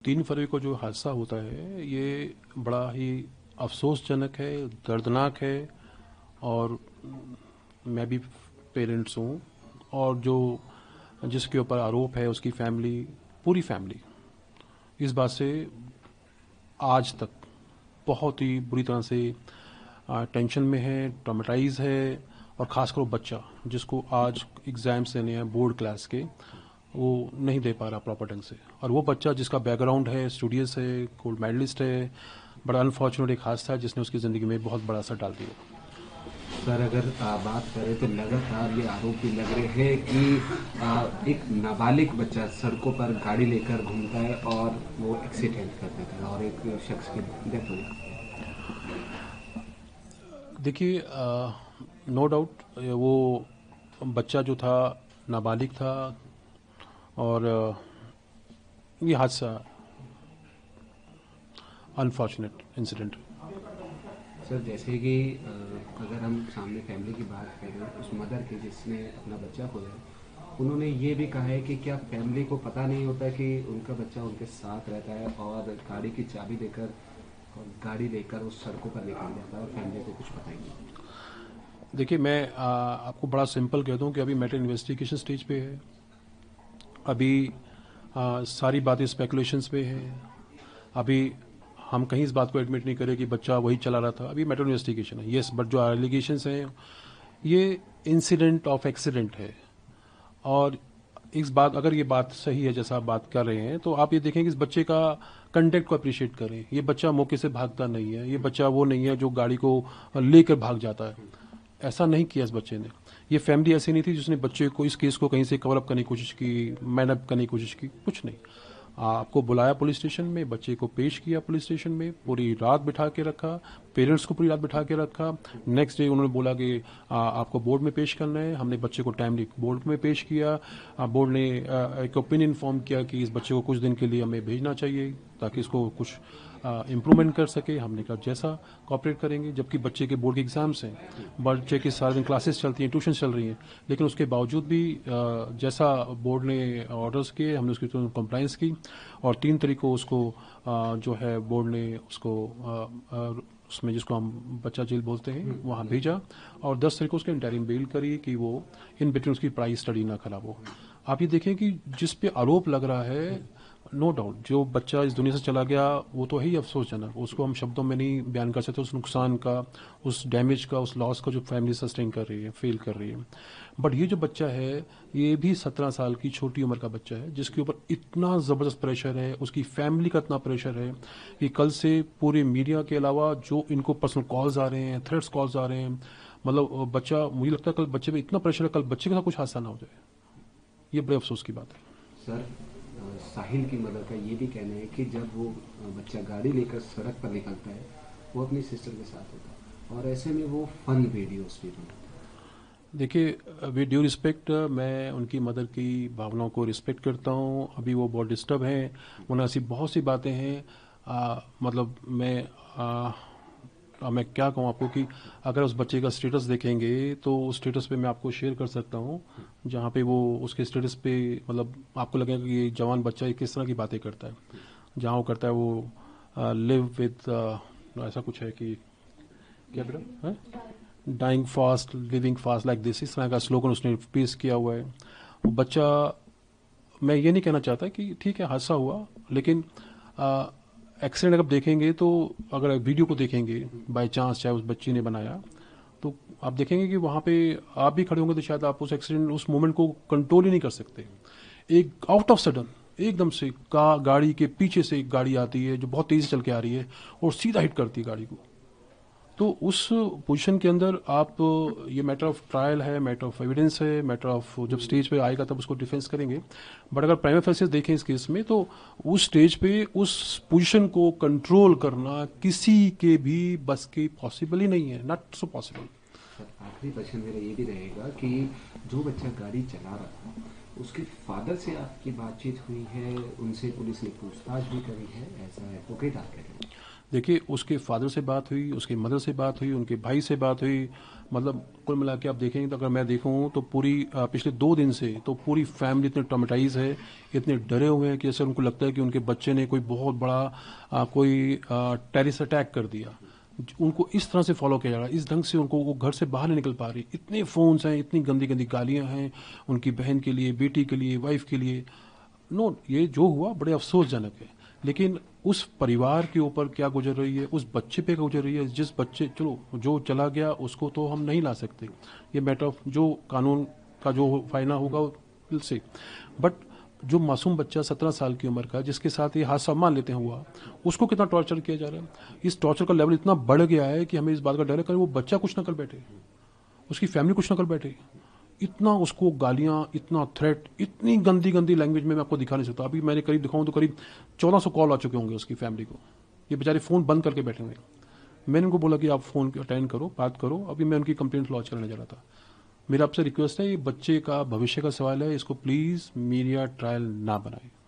3 फरवरी को जो हादसा होता है ये बड़ा ही अफसोसजनक है, दर्दनाक है। और मैं भी पेरेंट्स हूँ, और जो जिसके ऊपर आरोप है उसकी फैमिली, पूरी फैमिली इस बात से आज तक बहुत ही बुरी तरह से टेंशन में है, ट्रॉमेटाइज है। और ख़ासकर वो बच्चा जिसको आज एग्ज़ाम्स देने हैं बोर्ड क्लास के, वो नहीं दे पा रहा प्रॉपर ढंग से। और वो बच्चा जिसका बैकग्राउंड है, स्टूडियस है, गोल्ड मेडलिस्ट है, बड़ा अनफॉर्चुनेट एक हादसा है जिसने उसकी ज़िंदगी में बहुत बड़ा असर डाल दिया। सर, अगर बात करें तो लगातार ये आरोप भी लग रहे हैं कि एक नाबालिग बच्चा सड़कों पर गाड़ी लेकर घूमता है और वो एक्सीडेंट कर देता है और एक शख्स की डेथ हो जाती है। देखिए, नो डाउट वो बच्चा जो था नाबालिग था। और ये हादसा अनफॉर्चुनेट इंसिडेंट। सर, जैसे कि अगर हम सामने फैमिली की बात करें, उस मदर की जिसने अपना बच्चा खोया, उन्होंने ये भी कहा है कि क्या फैमिली को पता नहीं होता कि उनका बच्चा उनके साथ रहता है और गाड़ी की चाबी देकर और गाड़ी लेकर उस सड़कों पर निकल जाता है और फैमिली को कुछ पता ही नहीं। देखिए, मैं आपको बड़ा सिंपल कह दूं कि अभी मैटर इन्वेस्टिगेशन स्टेज पे है। अभी सारी बातें स्पेकुलेशंस पे है। अभी हम कहीं इस बात को एडमिट नहीं करें कि बच्चा वही चला रहा था। अभी मैटर इन्वेस्टिगेशन है, यस, बट जो एलिगेशंस हैं ये इंसिडेंट ऑफ एक्सीडेंट है। और इस बात, अगर ये बात सही है जैसा आप बात कर रहे हैं, तो आप ये देखें कि इस बच्चे का कंडक्ट को अप्रिशिएट करें। ये बच्चा मौके से भागता नहीं है, ये बच्चा वो नहीं है जो गाड़ी को लेकर भाग जाता है। ऐसा नहीं किया इस बच्चे ने। ये फैमिली ऐसी नहीं थी जिसने बच्चे को, इस केस को कहीं से कवर अप करने की कोशिश की, मैन अप करने की कोशिश की, कुछ नहीं। आपको बुलाया पुलिस स्टेशन में, बच्चे को पेश किया पुलिस स्टेशन में, पूरी रात बिठा के रखा, पेरेंट्स को पूरी रात बिठा के रखा। नेक्स्ट डे उन्होंने बोला कि आपको बोर्ड में पेश करना है। हमने बच्चे को टाइमली बोर्ड में पेश किया। बोर्ड ने एक ओपिनियन फॉर्म किया कि इस बच्चे को कुछ दिन के लिए हमें भेजना चाहिए ताकि इसको कुछ इम्प्रूवमेंट कर सके। हमने कहा जैसा कॉपरेट करेंगे, जबकि बच्चे के बोर्ड के एग्जाम्स हैं, बच्चे की सारे दिन क्लासेस चलती हैं, ट्यूशन चल रही हैं, लेकिन उसके बावजूद भी जैसा बोर्ड ने ऑर्डर्स किए हमने उसकी कंप्लाइंस की। और 3 तारीख को उसको जो है बोर्ड ने उसको उसमें जिसको हम बच्चा जेल बोलते हैं वहाँ भेजा। और 10 तारीख को उसके इंटरिम बेल करी कि वो इन बिटवीन उसकी पढ़ाई स्टडी ना खराब हो। आप ये देखें कि जिस पे आरोप लग रहा है, नो डाउट जो बच्चा इस दुनिया से चला गया वो तो है ही अफसोसजनक, उसको हम शब्दों में नहीं बयान कर सकते, उस नुकसान का, उस डैमेज का, उस लॉस का जो फैमिली सस्टेन कर रही है, फेल कर रही है। बट ये जो बच्चा है ये भी 17 साल की छोटी उम्र का बच्चा है जिसके ऊपर इतना ज़बरदस्त प्रेशर है, उसकी फैमिली का इतना प्रेशर है कि कल से पूरे मीडिया के अलावा जो इनको पर्सनल कॉल्स आ रहे हैं, थ्रेट्स कॉल्स आ रहे हैं, मतलब बच्चा, मुझे लगता है कल बच्चे पे इतना प्रेशर है, कल बच्चे के साथ कुछ हादसा ना हो जाए। ये बड़े अफसोस की बात है। सर, साहिल की मदर का ये भी कहना है कि जब वो बच्चा गाड़ी लेकर सड़क पर निकलता है, वो अपनी सिस्टर के साथ होता है और ऐसे में वो फन वीडियोस भी बनाता है। देखिए, विद ड्यू रिस्पेक्ट, मैं उनकी मदर की भावनाओं को रिस्पेक्ट करता हूँ। अभी वो बहुत डिस्टर्ब हैं, उन्हें ऐसी बहुत सी बातें हैं। मतलब मैं क्या कहूँ आपको कि अगर उस बच्चे का स्टेटस देखेंगे तो उस स्टेटस पे मैं आपको शेयर कर सकता हूँ, जहाँ पे वो उसके स्टेटस पे, मतलब आपको लगेगा कि ये जवान बच्चा ये किस तरह की बातें करता है। जहाँ वो करता है वो लिव विद, ऐसा कुछ है कि क्या बेटा है, dying fast living fast like this, इस तरह का स्लोगन उसने पेश किया हुआ है। वो बच्चा, मैं ये नहीं कहना चाहता कि ठीक है हादसा हुआ, लेकिन एक्सीडेंट अगर देखेंगे तो, अगर वीडियो को देखेंगे बाय चांस चाहे उस बच्ची ने बनाया, तो आप देखेंगे कि वहाँ पे आप भी खड़े होंगे तो शायद आप उस एक्सीडेंट, उस मोमेंट को कंट्रोल ही नहीं कर सकते। एक आउट ऑफ सडन एकदम से गाड़ी के पीछे से एक गाड़ी आती है जो बहुत तेजी से चल के आ रही है और सीधा हिट करती है गाड़ी को। तो उस पोजीशन के अंदर आप, ये मैटर ऑफ ट्रायल है, मैटर ऑफ एविडेंस है, मैटर ऑफ जब स्टेज पे आएगा तब उसको डिफेंस करेंगे। बट अगर प्राइमा फेसिस देखें इस केस में, तो उस स्टेज पे उस पोजीशन को कंट्रोल करना किसी के भी बस की पॉसिबल ही नहीं है, नॉट सो पॉसिबल। सर, आखिरी क्वेश्चन मेरा ये भी रहेगा कि जो बच्चा गाड़ी चला रहा था, उसके फादर से आपकी बातचीत हुई है? उनसे पुलिस ने पूछताछ भी करी है, ऐसा एडवोकेट आप कह रहे हैं? देखिए, उसके फादर से बात हुई, उसके मदर से बात हुई, उनके भाई से बात हुई। मतलब कुल मिला के आप देखेंगे तो अगर मैं देखूँ तो पूरी पिछले 2 दिन से तो पूरी फैमिली इतने ट्रॉमेटाइज है, इतने डरे हुए हैं कि जैसे उनको लगता है कि उनके बच्चे ने कोई बहुत बड़ा कोई टेररिस्ट अटैक कर दिया। उनको इस तरह से फॉलो किया जा रहा है, इस ढंग से उनको वो घर से बाहर नहीं निकल पा रही। इतने फ़ोन्स हैं, इतनी गंदी गंदी गालियाँ हैं उनकी बहन के लिए, बेटी के लिए, वाइफ के लिए। नो, ये जो हुआ बड़े अफसोसजनक है। लेकिन उस परिवार के ऊपर क्या गुजर रही है, उस बच्चे पे क्या गुजर रही है, जिस बच्चे, चलो जो चला गया उसको तो हम नहीं ला सकते, ये मैटर ऑफ जो कानून का जो फायदा होगा विल से। बट जो मासूम बच्चा 17 साल की उम्र का जिसके साथ ये हादसा मान लेते हैं हुआ, उसको कितना टॉर्चर किया जा रहा है। इस टॉर्चर का लेवल इतना बढ़ गया है कि हमें इस बात का डर है कि वो बच्चा कुछ ना कर बैठे, उसकी फैमिली कुछ ना कर बैठे। इतना उसको गालियां, इतना थ्रेट, इतनी गंदी गंदी लैंग्वेज में मैं आपको दिखा नहीं सकता। अभी मैंने करीब दिखाऊं तो करीब 1400 कॉल आ चुके होंगे उसकी फैमिली को। ये बेचारे फ़ोन बंद करके बैठे हुए हैं। मैंने उनको बोला कि आप फ़ोन अटेंड करो, बात करो। अभी मैं उनकी कंप्लेंट लॉन्च करने जा रहा था। मेरा आपसे रिक्वेस्ट है, ये बच्चे का भविष्य का सवाल है, इसको प्लीज़ मीडिया ट्रायल ना बनाए।